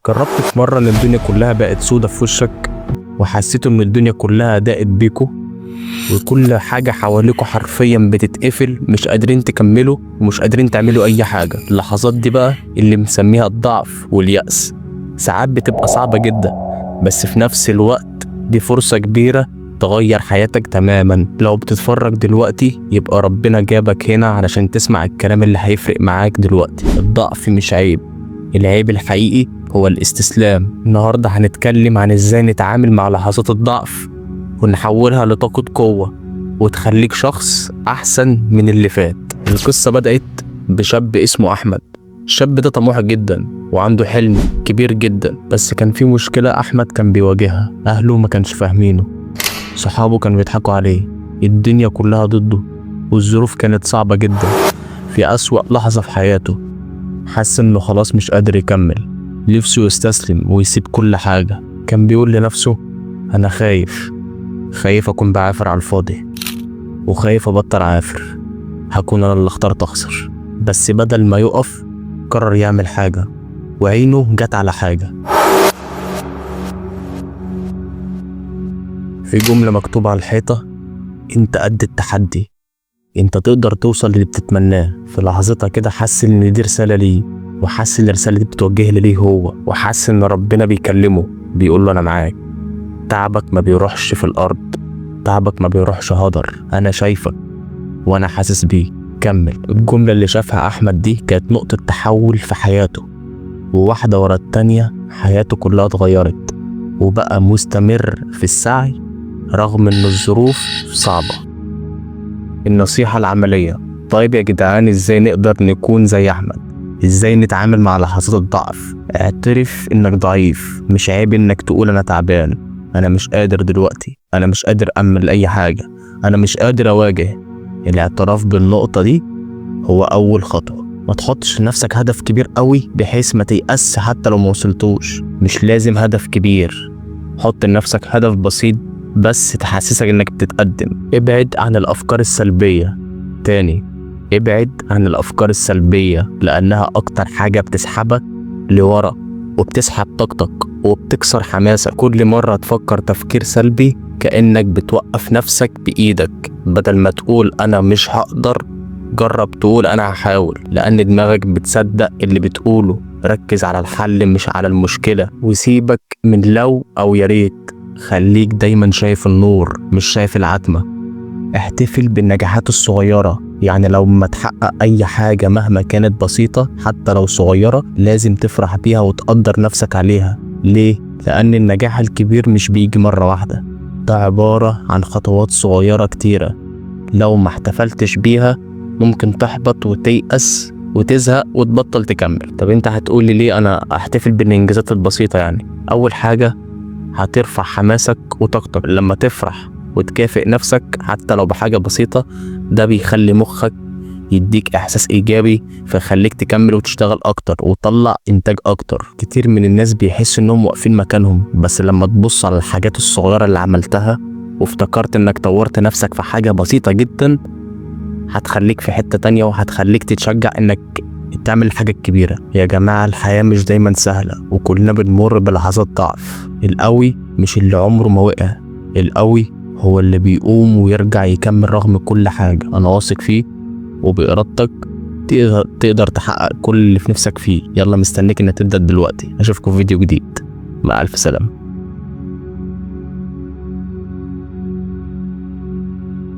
جربت في مرة ان الدنيا كلها بقت سودة في وشك، وحسيت ان الدنيا كلها ضاقت بيكوا، وكل حاجة حواليكوا حرفيا بتتقفل، مش قادرين تكملوا ومش قادرين تعملوا اي حاجة. اللحظات دي بقى اللي مسميها الضعف واليأس. ساعات بتبقى صعبة جدا، بس في نفس الوقت دي فرصة كبيرة تغير حياتك تماما. لو بتتفرج دلوقتي يبقى ربنا جابك هنا علشان تسمع الكلام اللي هيفرق معاك دلوقتي. الضعف مش عيب، العيب الحقيقي هو الاستسلام. النهاردة هنتكلم عن ازاي نتعامل مع لحظات الضعف ونحولها لطاقة قوة وتخليك شخص أحسن من اللي فات. القصة بدأت بشاب اسمه أحمد. الشاب ده طموح جدا وعنده حلم كبير جدا، بس كان في مشكلة أحمد كان بيواجهها. أهله ما كانش فاهمينه، صحابه كانوا بيضحكوا عليه، الدنيا كلها ضده، والظروف كانت صعبة جدا. في أسوأ لحظة في حياته حس إنه خلاص مش قادر يكمل، نفسه يستسلم ويسيب كل حاجة. كان بيقول لنفسه أنا خايف أكون بعافر على الفاضي، وخايف أبطل عافر، هكون أنا اللي اخترت أخسر. بس بدل ما يقف قرر يعمل حاجة، وعينه جت على حاجة. في جملة مكتوبة على الحيطة: انت قد التحدي، انت تقدر توصل للي بتتمناه. في لحظتها كده حس ان دي رسالة ليه، وحس ان الرسالة دي بتوجه ليه هو، وحس ان ربنا بيكلمه بيقول له انا معاك. تعبك ما بيروحش في الارض، تعبك ما بيروحش هدر، انا شايفك وانا حاسس بيه، كمل. الجملة اللي شافها احمد دي كانت نقطة تحول في حياته، وواحدة ورا التانية حياته كلها اتغيرت، وبقى مستمر في السعي رغم ان الظروف صعبة. النصيحة العملية: طيب يا جدعان، ازاي نقدر نكون زي احمد؟ ازاي نتعامل مع لحظات الضعف؟ اعترف انك ضعيف، مش عيب انك تقول انا تعبان، انا مش قادر دلوقتي، انا مش قادر اعمل اي حاجة، انا مش قادر اواجه. الاعتراف بالنقطة دي هو اول خطوة. ما تحطش لنفسك هدف كبير قوي بحيث ما تيأس حتى لو ما وصلتوش. مش لازم هدف كبير، حط لنفسك هدف بسيط بس تحسسك انك بتتقدم. ابعد عن الافكار السلبية. تاني، ابعد عن الافكار السلبية، لانها اكتر حاجة بتسحبك لورا، وبتسحب طاقتك، وبتكسر حماسك. كل مرة تفكر تفكير سلبي كأنك بتوقف نفسك بإيدك. بدل ما تقول انا مش هقدر، جرب تقول انا هحاول، لان دماغك بتصدق اللي بتقوله. ركز على الحل مش على المشكلة، وسيبك من لو او ياريت. خليك دايما شايف النور مش شايف العتمة. احتفل بالنجاحات الصغيرة، يعني لو ما تحقق اي حاجة مهما كانت بسيطة حتى لو صغيرة لازم تفرح بيها وتقدر نفسك عليها. ليه؟ لان النجاح الكبير مش بيجي مرة واحدة، ده عبارة عن خطوات صغيرة كتيرة. لو ما احتفلتش بيها ممكن تحبط وتيأس وتزهق وتبطل تكمل. طب انت هتقولي ليه انا احتفل بالانجازات البسيطة؟ يعني اول حاجة هترفع حماسك وطاقتك. لما تفرح وتكافئ نفسك حتى لو بحاجة بسيطة، ده بيخلي مخك يديك احساس ايجابي، فيخليك تكمل وتشتغل اكتر وتطلع انتاج اكتر. كتير من الناس بيحسوا انهم واقفين مكانهم، بس لما تبص على الحاجات الصغيرة اللي عملتها وافتكرت انك طورت نفسك في حاجة بسيطة جدا، هتخليك في حتة تانية وهتخليك تتشجع انك تعمل الحاجة الكبيرة. يا جماعة، الحياة مش دايما سهلة، وكلنا بنمر بلحظات ضعف. القوي مش اللي عمره ما وقع، القوي هو اللي بيقوم ويرجع يكمل رغم كل حاجة. انا واثق فيه، وبإرادتك تقدر تحقق كل اللي في نفسك فيه. يلا، مستنيك انك تبدأ دلوقتي. اشوفكم في فيديو جديد، مع الف سلامة.